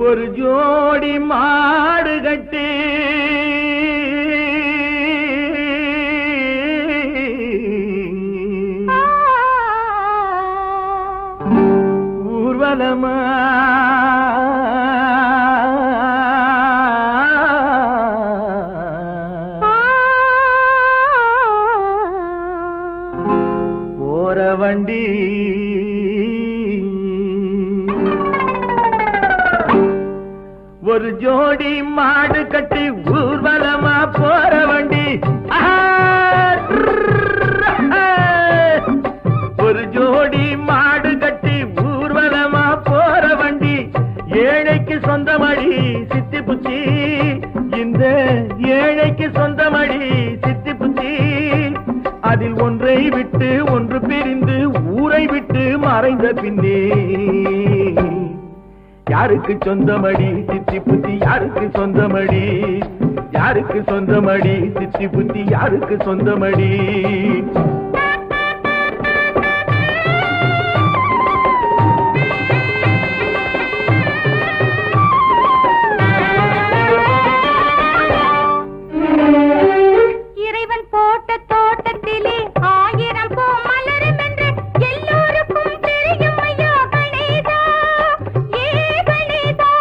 ஒரு ஜோடி மாடு கட்டி ஊர்வலமா போற வண்டி ஒரு ஜோடி மாடு கட்டி ஊர்வலமா போற வண்டி ஒரு ஜோடி மாடு கட்டி ஊர்வலமா போற வண்டி ஏழைக்கு சொந்தமடி சித்தி புச்சி இந்த ஏழைக்கு சொந்தமடி சித்தி புச்சி அதில் ஒன்றை விட்டு ஒன்று பிரிந்து ஊரை விட்டு மறைந்த பின்னே யாருக்கு சொந்தமடி சித்தி புத்தி யாருக்கு சொந்தமடி யாருக்கு சொந்தமடி சித்தி புத்தி யாருக்கு சொந்தமடி இறைவன் போட்ட தோட்டத்திலே ஆயிரம் பூ மலரும் என்று எல்லோருக்கும் தெரியும் ஐயா கணேசா ஏ கணேசா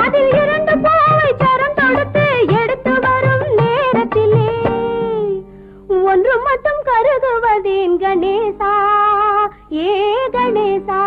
அதில் இரண்டு பூவை சரம் தொடுத்து எடுத்து வரும் நேரத்திலே ஒன்று மட்டும் கருதுவதேன் கணேசா ஏ கணேசா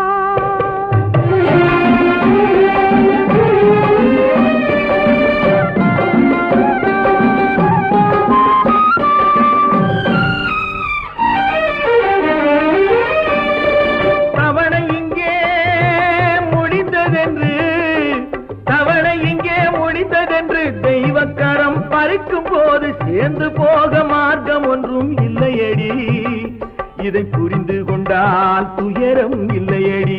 தெய்வக்கரம் பறிக்கும் போது சேர்ந்து போக மார்க்கம் ஒன்றும் இல்லையடி இதை புரிந்து கொண்டால் துயரம் இல்லையடி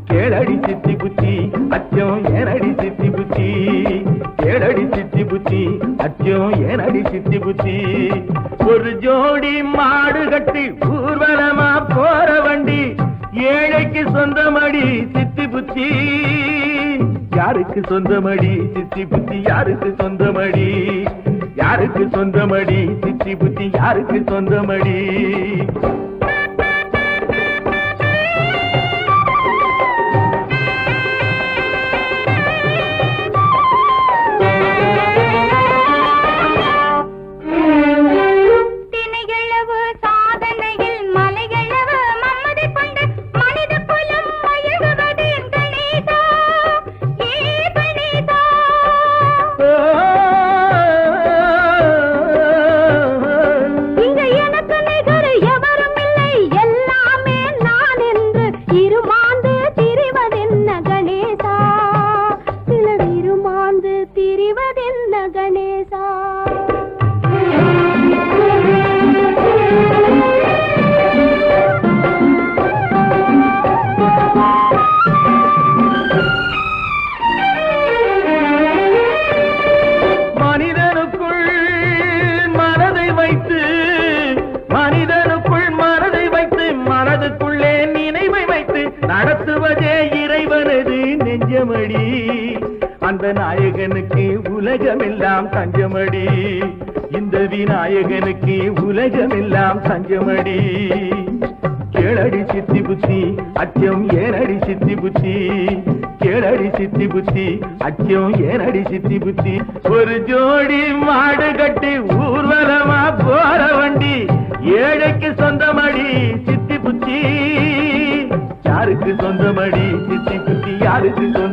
கேளடி சித்தி புத்தி அச்சம் ஏனடி சித்தி புத்தி கேளடி சித்தி புத்தி அச்சம் ஏனடி சித்தி புத்தி ஒரு ஜோடி மாடு கட்டி ஊர்வலமா போற வண்டி ஏழைக்கு சொந்தமடி சித்தி புத்தி யாருக்கு சொந்தமடி சித்தி புத்தி யாருக்கு சொந்தமடி யாருக்கு சொந்தமடி சித்தி புத்தி யாருக்கு சொந்தமடி நடத்துவதே இறைவனது நெஞ்சமடி அந்த நாயகனுக்கு உலகமெல்லாம் தஞ்சமடி இந்த விநாயகனுக்கு உலகமெல்லாம் தஞ்சமடி கேளடி சித்தி புத்தி அச்சம் ஏனடி சித்தி புத்தி கேளடி சித்தி புத்தி அச்சம் ஏனடி சித்தி புத்தி ஒரு ஜோடி மாடு கட்டி ஊர்வலமா போற வண்டி ஏழைக்கு சொந்தமடி சித்தி புத்தி யாருக்கு சொந்தமடி சித்தி புத்தி யாருக்கு சொந்த